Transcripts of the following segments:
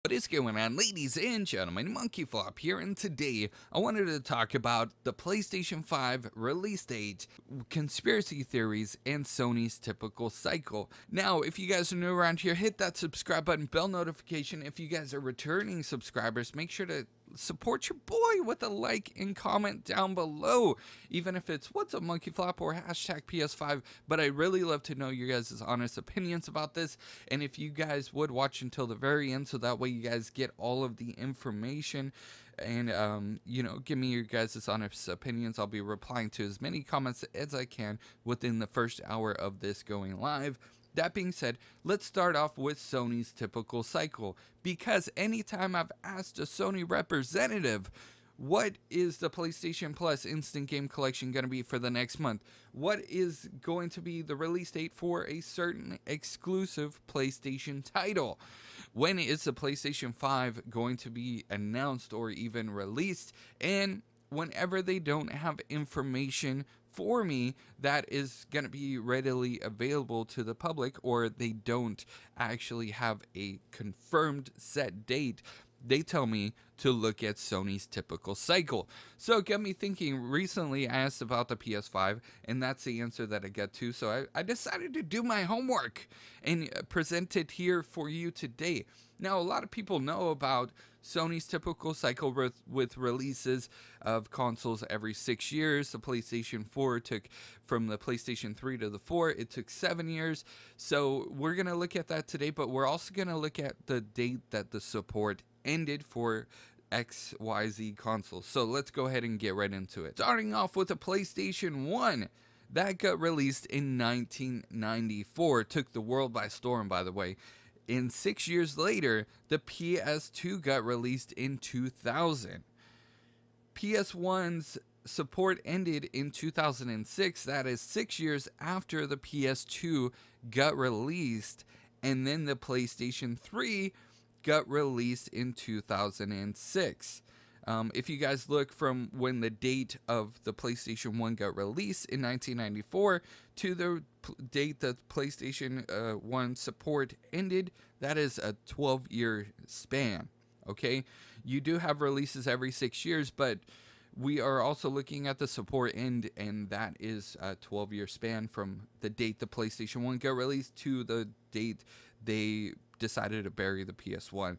What is going on, ladies and gentlemen? MonkeyFlop here, and today I wanted to talk about the PlayStation 5 release date, conspiracy theories, and Sony's typical cycle. Now, if you guys are new around here, hit that subscribe button, bell notification. If you guys are returning subscribers, make sure to support your boy with a like and comment down below, even if it's what's up MonkeyFlop or hashtag PS5. But I really love to know your guys' honest opinions about this, and if you guys would watch until the very end, so that way you guys get all of the information and you know, give me your guys' honest opinions. I'll be replying to as many comments as I can within the first hour of this going live. That being said, let's start off with Sony's typical cycle, because anytime I've asked a Sony representative, what is the PlayStation Plus Instant Game Collection going to be for the next month? What is going to be the release date for a certain exclusive PlayStation title? When is the PlayStation 5 going to be announced or even released? And whenever they don't have information for me that is going to be readily available to the public, or they don't actually have a confirmed set date, they tell me to look at Sony's typical cycle. So it got me thinking. Recently I asked about the PS5, and that's the answer that I got to. So I decided to do my homework and present it here for you today. Now, a lot of people know about Sony's typical cycle with releases of consoles every 6 years. The PlayStation 4 took, from the PlayStation 3 to the 4, it took 7 years. So we're going to look at that today, but we're also going to look at the date that the support ended for XYZ consoles. So let's go ahead and get right into it. Starting off with the PlayStation 1. That got released in 1994. Took the world by storm, by the way. And 6 years later, the PS2 got released in 2000. PS1's support ended in 2006. That is 6 years after the PS2 got released. And then the PlayStation 3 got released in 2006. If you guys look from when the date of the PlayStation 1 got released in 1994 to the date that PlayStation 1 support ended, that is a 12-year span, okay? You do have releases every 6 years, but we are also looking at the support end, and that is a 12-year span from the date the PlayStation 1 got released to the date they decided to bury the PS1.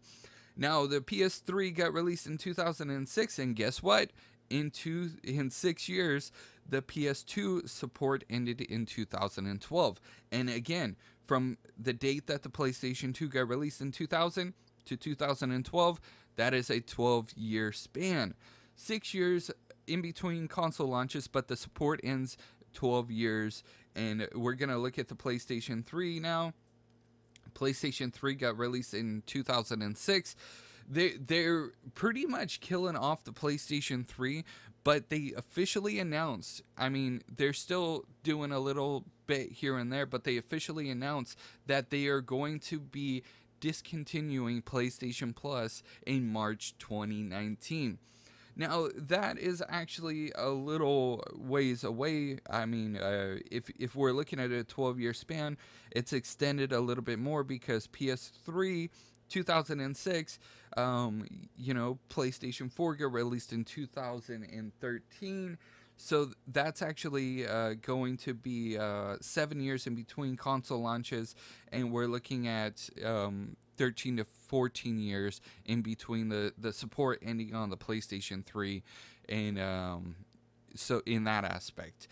Now, the PS3 got released in 2006, and guess what? In 6 years, the PS2 support ended in 2012. And again, from the date that the PlayStation 2 got released in 2000 to 2012, that is a 12-year span. 6 years in between console launches, but the support ends 12 years. And we're going to look at the PlayStation 3 now. PlayStation 3 got released in 2006. They're pretty much killing off the PlayStation 3, but they officially announced, I mean, they're still doing a little bit here and there, but they officially announced that they are going to be discontinuing PlayStation Plus in March 2019. Now, that is actually a little ways away. I mean, if we're looking at a 12-year span, it's extended a little bit more, because PS3, 2006, you know, PlayStation 4 got released in 2013. So that's actually going to be 7 years in between console launches, and we're looking at 13 to 14 years in between the support ending on the PlayStation 3, and so in that aspect.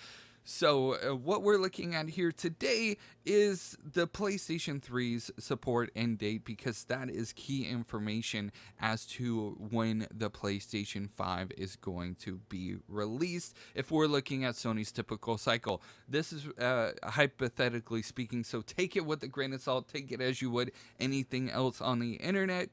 So what we're looking at here today is the PlayStation 3's support end date, because that is key information as to when the PlayStation 5 is going to be released. If we're looking at Sony's typical cycle, this is hypothetically speaking, so take it with a grain of salt, take it as you would anything else on the internet.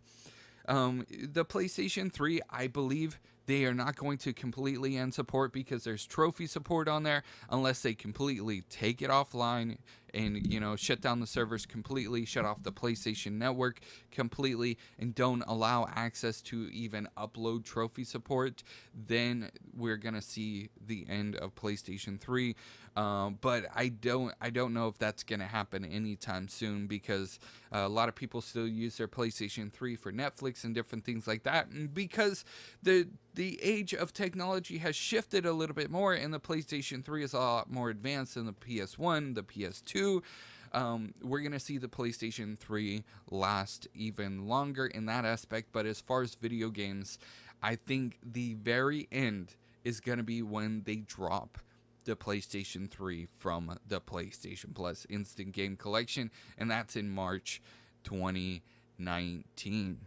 The PlayStation 3, I believe They are not going to completely end support because there's trophy support on there unless they completely take it offline and, you know, shut down the servers completely, shut off the PlayStation Network completely, and don't allow access to even upload trophy support. Then we're gonna see the end of PlayStation 3. But I don't know if that's gonna happen anytime soon, because a lot of people still use their PlayStation 3 for Netflix and different things like that, and because the age of technology has shifted a little bit more, and the PlayStation 3 is a lot more advanced than the PS1, the PS2. We're going to see the PlayStation 3 last even longer in that aspect. But as far as video games, I think the very end is going to be when they drop the PlayStation 3 from the PlayStation Plus Instant Game Collection, and that's in March 2019.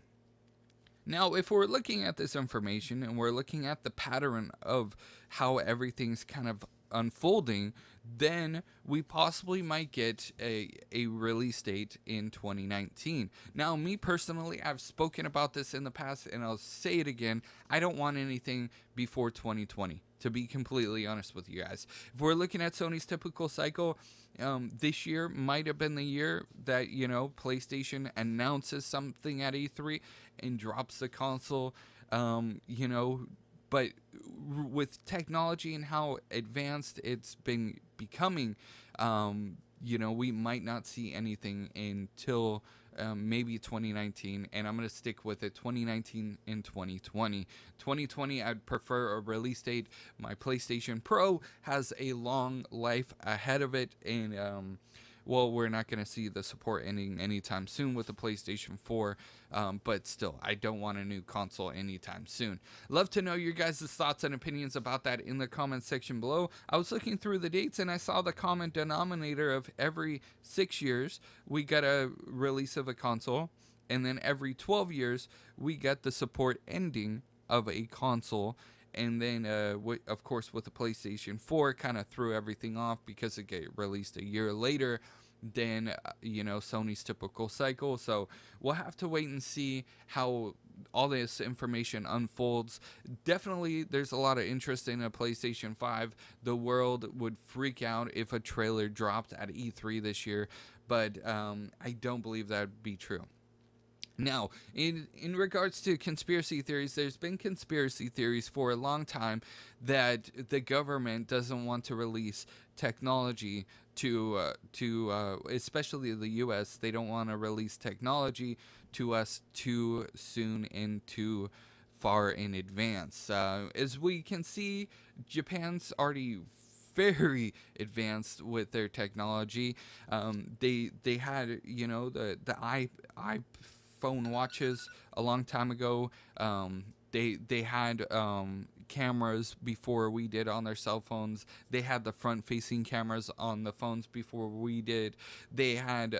Now, if we're looking at this information and we're looking at the pattern of how everything's kind of unfolding, then we possibly might get a release date in 2019. Now, me personally, I've spoken about this in the past, and I'll say it again. I don't want anything before 2020, to be completely honest with you guys. If we're looking at Sony's typical cycle, this year might have been the year that, you know, PlayStation announces something at E3 and drops the console, you know, but with technology and how advanced it's been becoming, you know, we might not see anything until maybe 2019, and I'm going to stick with it, 2019 and 2020. 2020, I'd prefer a release date. My PlayStation Pro has a long life ahead of it, and well, we're not going to see the support ending anytime soon with the PlayStation 4, but still, I don't want a new console anytime soon. Love to know your guys' thoughts and opinions about that in the comments section below. I was looking through the dates, and I saw the common denominator of every 6 years, we get a release of a console, and then every 12 years, we get the support ending of a console. And then, of course, with the PlayStation 4, kind of threw everything off because it get released a year later than, you know, Sony's typical cycle. So we'll have to wait and see how all this information unfolds. Definitely, there's a lot of interest in a PlayStation 5. The world would freak out if a trailer dropped at E3 this year, but I don't believe that would be true. Now, in regards to conspiracy theories, there's been conspiracy theories for a long time that the government doesn't want to release technology to especially the U.S. They don't want to release technology to us too soon and too far in advance. As we can see, Japan's already very advanced with their technology. They had, you know, the iPhone watches a long time ago. They had cameras before we did on their cell phones. They had the front-facing cameras on the phones before we did. They had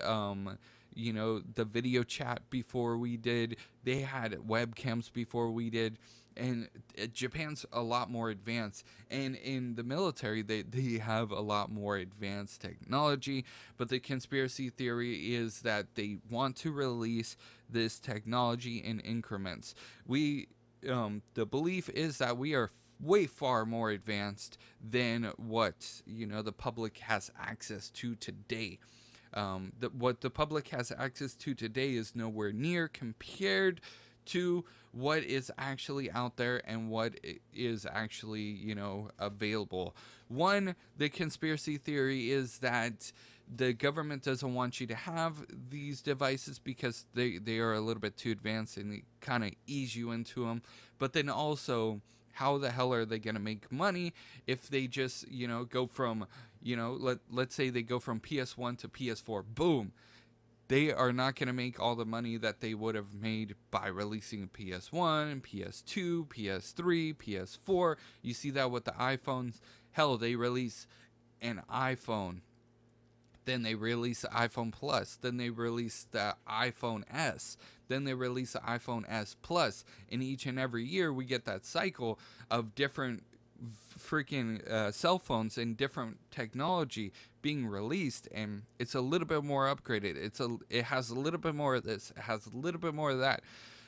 you know, the video chat before we did. They had webcams before we did. And Japan's a lot more advanced, and in the military they have a lot more advanced technology. But the conspiracy theory is that they want to release this technology in increments. The belief is that we are way far more advanced than what, you know, the public has access to today. What the public has access to today is nowhere near compared to what is actually out there and what is actually, you know, available. One, the conspiracy theory is that the government doesn't want you to have these devices because they are a little bit too advanced and they kind of ease you into them. But then also, how the hell are they going to make money if they just, you know, go from, you know, let's say they go from PS1 to PS4, boom. They are not going to make all the money that they would have made by releasing a PS1, PS2, PS3, PS4. You see that with the iPhones. Hell, they release an iPhone. Then they release the iPhone Plus. Then they release the iPhone S. Then they release the iPhone S Plus. And each and every year, we get that cycle of different freaking cell phones and different technology being released, and it's a little bit more upgraded. It has a little bit more of this, it has a little bit more of that.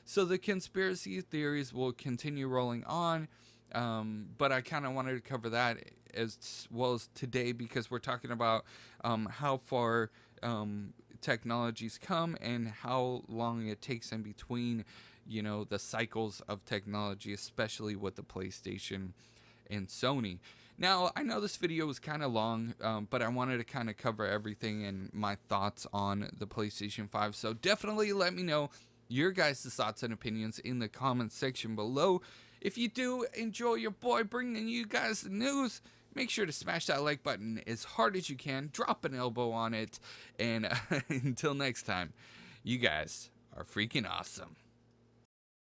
So the conspiracy theories will continue rolling on, but I kind of wanted to cover that as well as today, because we're talking about how far technologies come and how long it takes in between, you know, the cycles of technology, especially with the PlayStation and Sony. Now, I know this video was kind of long, but I wanted to kind of cover everything and my thoughts on the PlayStation 5. So definitely let me know your guys' thoughts and opinions in the comments section below. If you do enjoy your boy bringing you guys the news, make sure to smash that like button as hard as you can. Drop an elbow on it. And until next time, you guys are freaking awesome.